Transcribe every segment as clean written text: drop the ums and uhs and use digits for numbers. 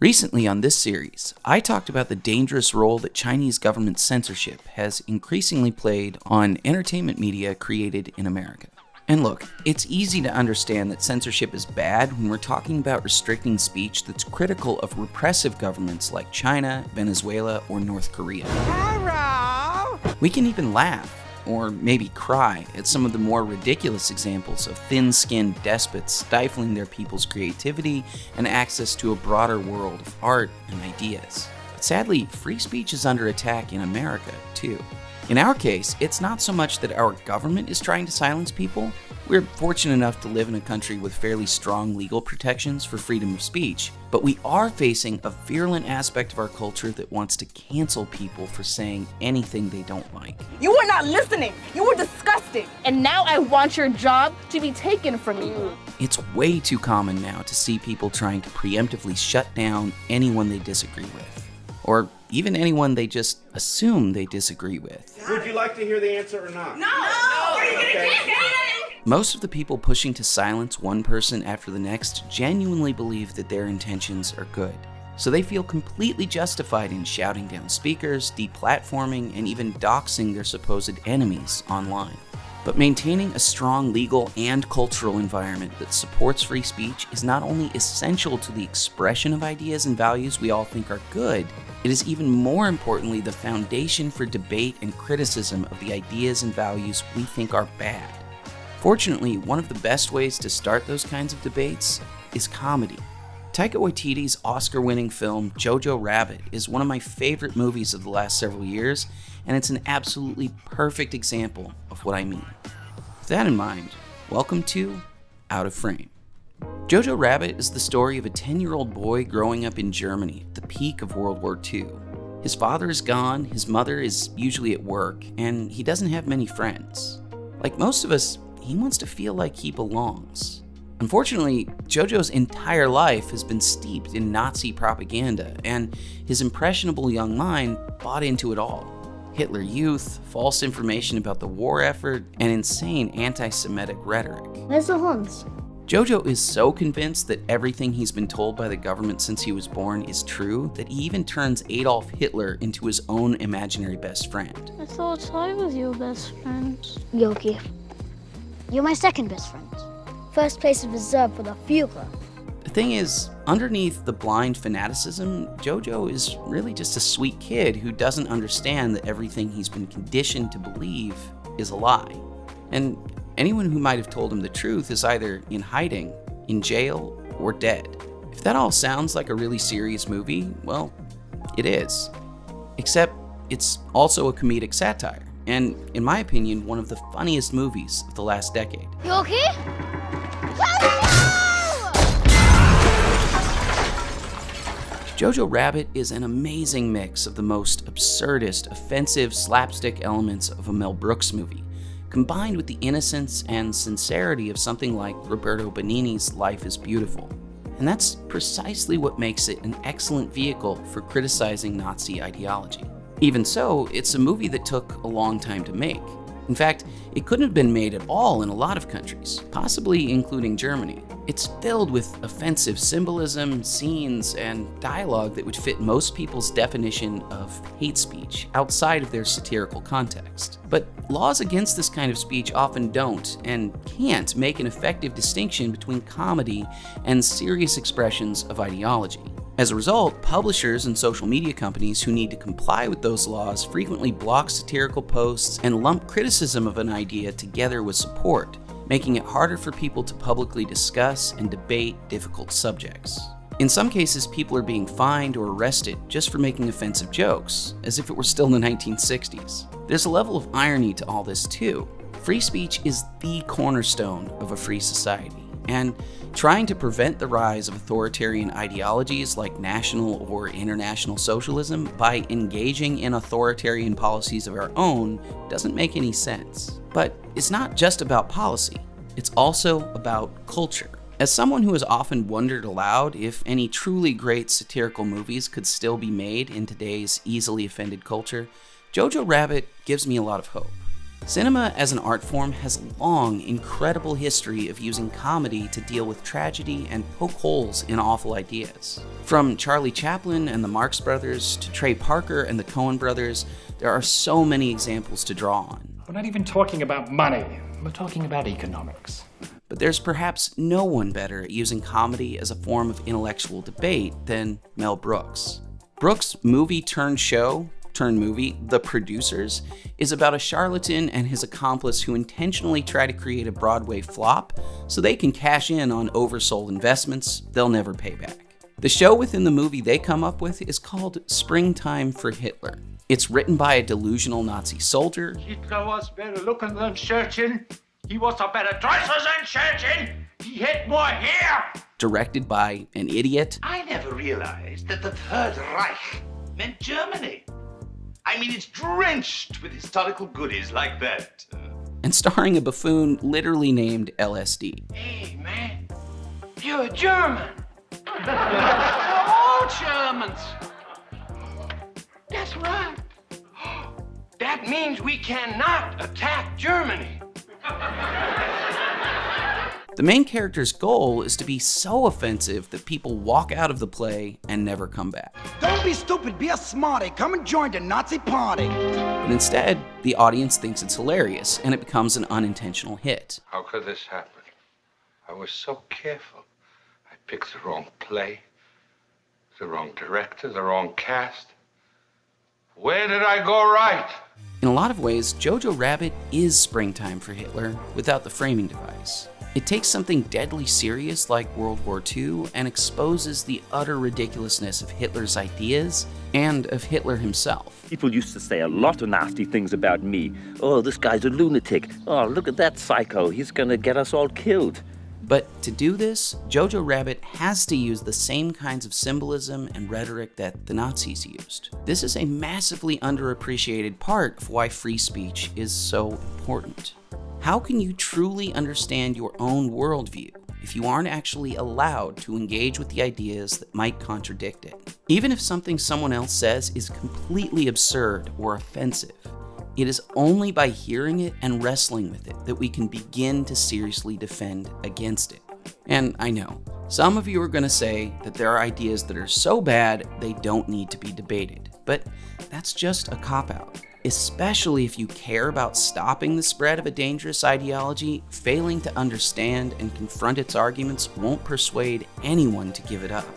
Recently on this series, I talked about the dangerous role that Chinese government censorship has increasingly played on entertainment media created in America. And look, it's easy to understand that censorship is bad when we're talking about restricting speech that's critical of repressive governments like China, Venezuela, or North Korea. We can even laugh, or maybe cry, at some of the more ridiculous examples of thin-skinned despots stifling their people's creativity and access to a broader world of art and ideas. But sadly, free speech is under attack in America, too. In our case, it's not so much that our government is trying to silence people. We're fortunate enough to live in a country with fairly strong legal protections for freedom of speech, but we are facing a virulent aspect of our culture that wants to cancel people for saying anything they don't like. You were not listening. You were disgusting. And now I want your job to be taken from you. It's way too common now to see people trying to preemptively shut down anyone they disagree with, or even anyone they just assume they disagree with. Would you like to hear the answer or not? No. Okay. Most of the people pushing to silence one person after the next genuinely believe that their intentions are good. So they feel completely justified in shouting down speakers, deplatforming, and even doxing their supposed enemies online. But maintaining a strong legal and cultural environment that supports free speech is not only essential to the expression of ideas and values we all think are good, it is even more importantly the foundation for debate and criticism of the ideas and values we think are bad. Fortunately, one of the best ways to start those kinds of debates is comedy. Taika Waititi's Oscar-winning film JoJo Rabbit is one of my favorite movies of the last several years, and it's an absolutely perfect example of what I mean. With that in mind, welcome to Out of Frame. JoJo Rabbit is the story of a 10-year-old boy growing up in Germany at the peak of World War II. His father is gone, his mother is usually at work, and he doesn't have many friends. Like most of us, he wants to feel like he belongs. Unfortunately, JoJo's entire life has been steeped in Nazi propaganda, and his impressionable young mind bought into it all. Hitler Youth, false information about the war effort, and insane anti-Semitic rhetoric. Where's the horns? JoJo is so convinced that everything he's been told by the government since he was born is true that he even turns Adolf Hitler into his own imaginary best friend. I thought I was your best friend. Yoki, you're my second best friend. First place is reserved for the Führer. The thing is, underneath the blind fanaticism, JoJo is really just a sweet kid who doesn't understand that everything he's been conditioned to believe is a lie. And anyone who might have told him the truth is either in hiding, in jail, or dead. If that all sounds like a really serious movie, well, it is. Except it's also a comedic satire, and in my opinion, one of the funniest movies of the last decade. You okay? JoJo Rabbit is an amazing mix of the most absurdist, offensive, slapstick elements of a Mel Brooks movie, combined with the innocence and sincerity of something like Roberto Benigni's Life is Beautiful. And that's precisely what makes it an excellent vehicle for criticizing Nazi ideology. Even so, it's a movie that took a long time to make. In fact, it couldn't have been made at all in a lot of countries, possibly including Germany. It's filled with offensive symbolism, scenes, and dialogue that would fit most people's definition of hate speech outside of their satirical context. But laws against this kind of speech often don't and can't make an effective distinction between comedy and serious expressions of ideology. As a result, publishers and social media companies who need to comply with those laws frequently block satirical posts and lump criticism of an idea together with support, making it harder for people to publicly discuss and debate difficult subjects. In some cases, people are being fined or arrested just for making offensive jokes, as if it were still the 1960s. There's a level of irony to all this too. Free speech is the cornerstone of a free society, and trying to prevent the rise of authoritarian ideologies like national or international socialism by engaging in authoritarian policies of our own doesn't make any sense. But it's not just about policy, it's also about culture. As someone who has often wondered aloud if any truly great satirical movies could still be made in today's easily offended culture, JoJo Rabbit gives me a lot of hope. Cinema as an art form has a long, incredible history of using comedy to deal with tragedy and poke holes in awful ideas. From Charlie Chaplin and the Marx Brothers to Trey Parker and the Coen Brothers, there are so many examples to draw on. We're not even talking about money. We're talking about economics. But there's perhaps no one better at using comedy as a form of intellectual debate than Mel Brooks. Brooks' movie-turned-show-turned-movie, The Producers, is about a charlatan and his accomplice who intentionally try to create a Broadway flop so they can cash in on oversold investments they'll never pay back. The show within the movie they come up with is called Springtime for Hitler. It's written by a delusional Nazi soldier. Hitler was better looking than Churchill. He was a better dresser than Churchill. He had more hair. Directed by an idiot. I never realized that the Third Reich meant Germany. I mean, it's drenched with historical goodies like that. And starring a buffoon literally named LSD. Hey, man, you're a German. We're all Germans. That's right. That means we cannot attack Germany. The main character's goal is to be so offensive that people walk out of the play and never come back. Don't be stupid, be a smarty. Come and join the Nazi party. But instead, the audience thinks it's hilarious and it becomes an unintentional hit. How could this happen? I was so careful. I picked the wrong play, the wrong director, the wrong cast. Where did I go right? In a lot of ways, JoJo Rabbit is Springtime for Hitler without the framing device. It takes something deadly serious like World War II and exposes the utter ridiculousness of Hitler's ideas and of Hitler himself. People used to say a lot of nasty things about me. Oh, this guy's a lunatic. Oh, look at that psycho. He's gonna get us all killed. But to do this, JoJo Rabbit has to use the same kinds of symbolism and rhetoric that the Nazis used. This is a massively underappreciated part of why free speech is so important. How can you truly understand your own worldview if you aren't actually allowed to engage with the ideas that might contradict it? Even if something someone else says is completely absurd or offensive, it is only by hearing it and wrestling with it that we can begin to seriously defend against it. And I know, some of you are going to say that there are ideas that are so bad they don't need to be debated, but that's just a cop-out. Especially if you care about stopping the spread of a dangerous ideology, failing to understand and confront its arguments won't persuade anyone to give it up.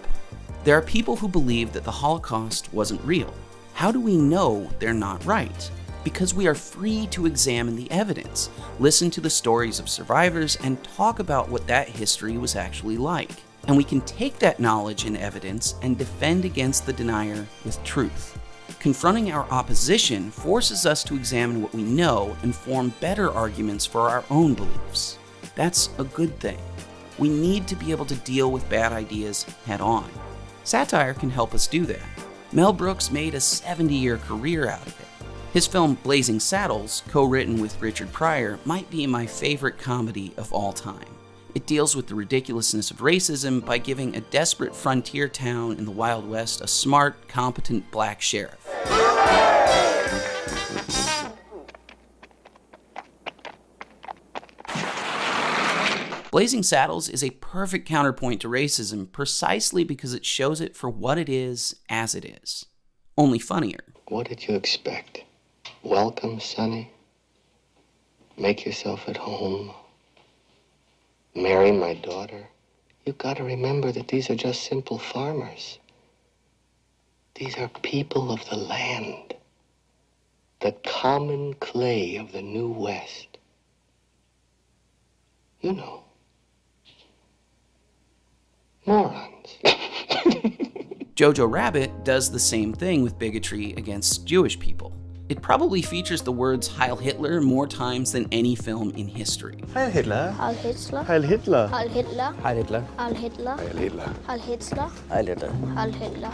There are people who believe that the Holocaust wasn't real. How do we know they're not right? Because we are free to examine the evidence, listen to the stories of survivors, and talk about what that history was actually like. And we can take that knowledge and evidence and defend against the denier with truth. Confronting our opposition forces us to examine what we know and form better arguments for our own beliefs. That's a good thing. We need to be able to deal with bad ideas head on. Satire can help us do that. Mel Brooks made a 70-year career out of it. His film Blazing Saddles, co-written with Richard Pryor, might be my favorite comedy of all time. It deals with the ridiculousness of racism by giving a desperate frontier town in the Wild West a smart, competent black sheriff. Blazing Saddles is a perfect counterpoint to racism precisely because it shows it for what it is as it is, only funnier. What did you expect? Welcome, Sonny. Make yourself at home. Marry my daughter. You gotta remember that these are just simple farmers. These are people of the land. The common clay of the New West. You know. Morons. JoJo Rabbit does the same thing with bigotry against Jewish people. It probably features the words Heil Hitler more times than any film in history. Heil Hitler. Heil Hitler. Heil Hitler. Heil Hitler. Heil Hitler. Heil Hitler. Heil Hitler. Heil Hitler. Heil Hitler. Heil Hitler.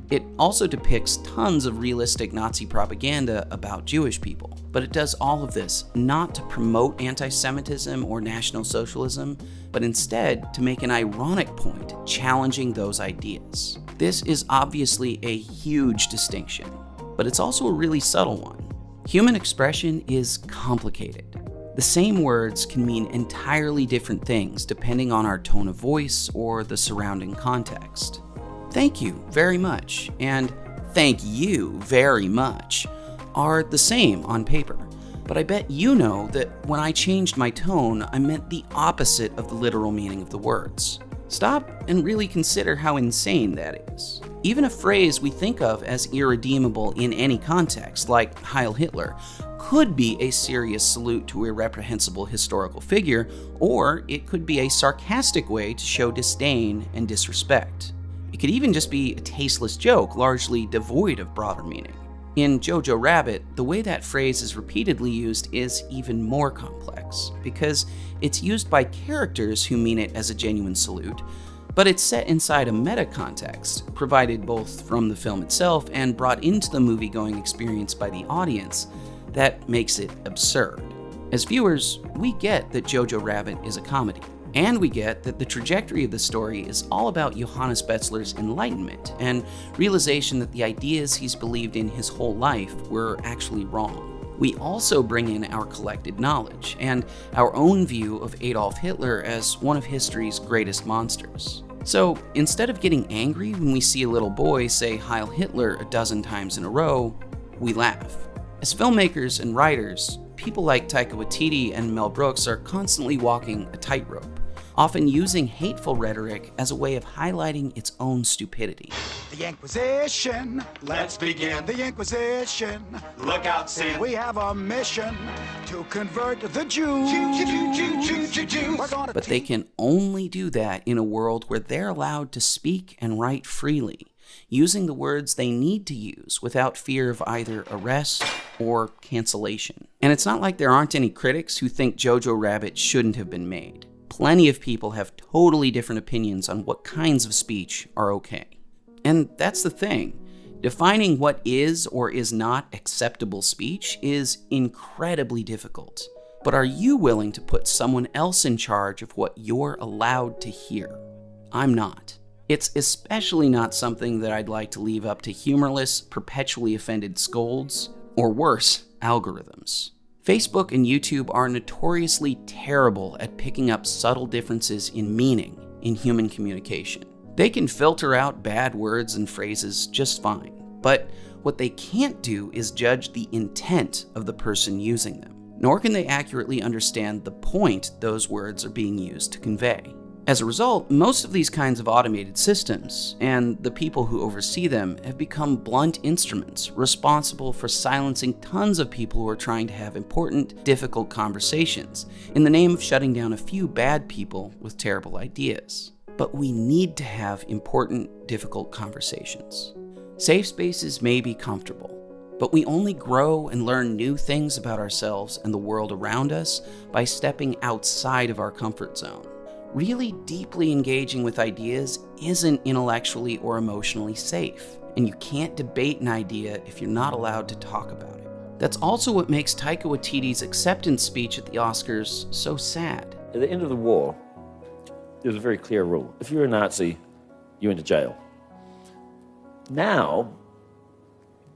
It also depicts tons of realistic Nazi propaganda about Jewish people, but it does all of this not to promote anti-Semitism or National Socialism, but instead to make an ironic point challenging those ideas. This is obviously a huge distinction, but it's also a really subtle one. Human expression is complicated. The same words can mean entirely different things depending on our tone of voice or the surrounding context. Thank you very much and thank you very much are the same on paper, but I bet you know that when I changed my tone, I meant the opposite of the literal meaning of the words. Stop and really consider how insane that is. Even a phrase we think of as irredeemable in any context, like Heil Hitler, could be a serious salute to a reprehensible historical figure, or it could be a sarcastic way to show disdain and disrespect. It could even just be a tasteless joke, largely devoid of broader meaning. In JoJo Rabbit, the way that phrase is repeatedly used is even more complex, because it's used by characters who mean it as a genuine salute, but it's set inside a meta context, provided both from the film itself and brought into the movie-going experience by the audience, that makes it absurd. As viewers, we get that JoJo Rabbit is a comedy, and we get that the trajectory of the story is all about Johannes Betzler's enlightenment and realization that the ideas he's believed in his whole life were actually wrong. We also bring in our collected knowledge and our own view of Adolf Hitler as one of history's greatest monsters. So instead of getting angry when we see a little boy say Heil Hitler a dozen times in a row, we laugh. As filmmakers and writers, people like Taika Waititi and Mel Brooks are constantly walking a tightrope, often using hateful rhetoric as a way of highlighting its own stupidity. The Inquisition. Let's begin. The Inquisition. Look out, Sam. We have a mission to convert the Jews. But they can only do that in a world where they're allowed to speak and write freely, using the words they need to use without fear of either arrest or cancellation. And it's not like there aren't any critics who think JoJo Rabbit shouldn't have been made. Plenty of people have totally different opinions on what kinds of speech are okay. And that's the thing. Defining what is or is not acceptable speech is incredibly difficult. But are you willing to put someone else in charge of what you're allowed to hear? I'm not. It's especially not something that I'd like to leave up to humorless, perpetually offended scolds, or worse, algorithms. Facebook and YouTube are notoriously terrible at picking up subtle differences in meaning in human communication. They can filter out bad words and phrases just fine, but what they can't do is judge the intent of the person using them, nor can they accurately understand the point those words are being used to convey. As a result, most of these kinds of automated systems, and the people who oversee them, have become blunt instruments responsible for silencing tons of people who are trying to have important, difficult conversations in the name of shutting down a few bad people with terrible ideas. But we need to have important, difficult conversations. Safe spaces may be comfortable, but we only grow and learn new things about ourselves and the world around us by stepping outside of our comfort zone. Really deeply engaging with ideas isn't intellectually or emotionally safe, and you can't debate an idea if you're not allowed to talk about it. That's also what makes Taika Waititi's acceptance speech at the Oscars so sad. At the end of the war, there was a very clear rule. If you're a Nazi, you went to jail. Now,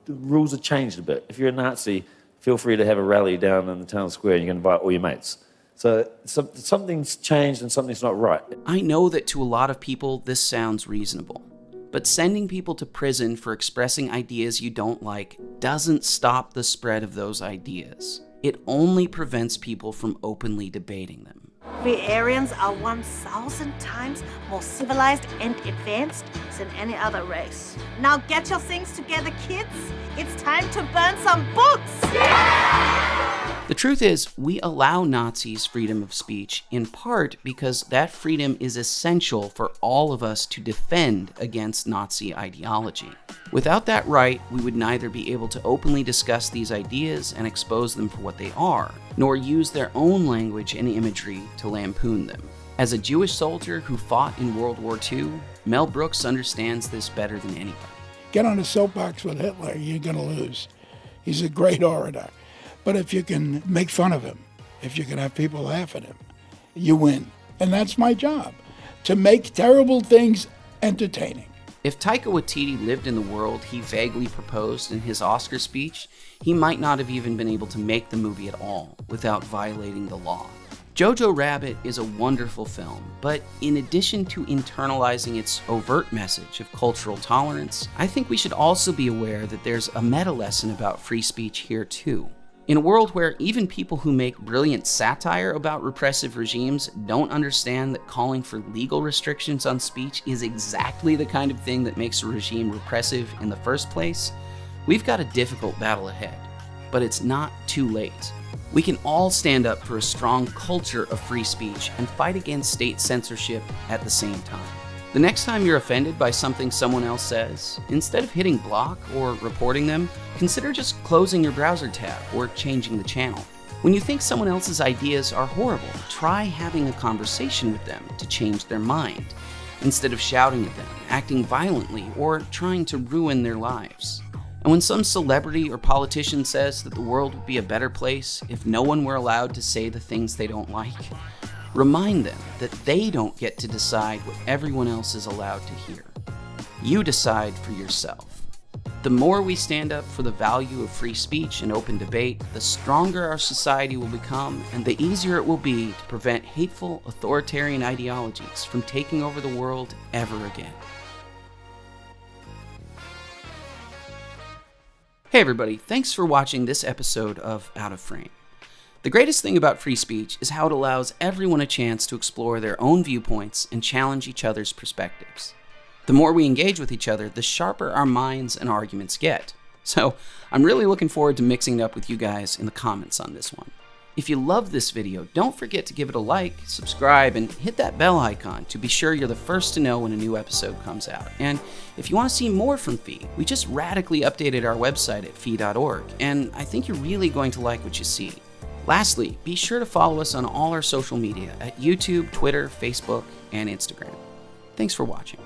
the rules have changed a bit. If you're a Nazi, feel free to have a rally down in the town square and you can invite all your mates. So something's changed and something's not right. I know that to a lot of people this sounds reasonable, but sending people to prison for expressing ideas you don't like doesn't stop the spread of those ideas. It only prevents people from openly debating them. We Aryans are 1,000 times more civilized and advanced than any other race. Now get your things together, kids. It's time to burn some books! The truth is, we allow Nazis freedom of speech in part because that freedom is essential for all of us to defend against Nazi ideology. Without that right, we would neither be able to openly discuss these ideas and expose them for what they are, nor use their own language and imagery to lampoon them. As a Jewish soldier who fought in World War II, Mel Brooks understands this better than anybody. Get on a soapbox with Hitler, you're going to lose. He's a great orator. But if you can make fun of him, if you can have people laugh at him, you win. And that's my job, to make terrible things entertaining. If Taika Waititi lived in the world he vaguely proposed in his Oscar speech, he might not have even been able to make the movie at all without violating the law. JoJo Rabbit is a wonderful film, but in addition to internalizing its overt message of cultural tolerance, I think we should also be aware that there's a meta lesson about free speech here too. In a world where even people who make brilliant satire about repressive regimes don't understand that calling for legal restrictions on speech is exactly the kind of thing that makes a regime repressive in the first place, we've got a difficult battle ahead. But it's not too late. We can all stand up for a strong culture of free speech and fight against state censorship at the same time. The next time you're offended by something someone else says, instead of hitting block or reporting them, consider just closing your browser tab or changing the channel. When you think someone else's ideas are horrible, try having a conversation with them to change their mind, instead of shouting at them, acting violently, or trying to ruin their lives. And when some celebrity or politician says that the world would be a better place if no one were allowed to say the things they don't like, remind them that they don't get to decide what everyone else is allowed to hear. You decide for yourself. The more we stand up for the value of free speech and open debate, the stronger our society will become, and the easier it will be to prevent hateful, authoritarian ideologies from taking over the world ever again. Hey everybody, thanks for watching this episode of Out of Frame. The greatest thing about free speech is how it allows everyone a chance to explore their own viewpoints and challenge each other's perspectives. The more we engage with each other, the sharper our minds and arguments get. So I'm really looking forward to mixing it up with you guys in the comments on this one. If you love this video, don't forget to give it a like, subscribe, and hit that bell icon to be sure you're the first to know when a new episode comes out. And if you want to see more from Fee, we just radically updated our website at fee.org, and I think you're really going to like what you see. Lastly, be sure to follow us on all our social media at YouTube, Twitter, Facebook, and Instagram. Thanks for watching.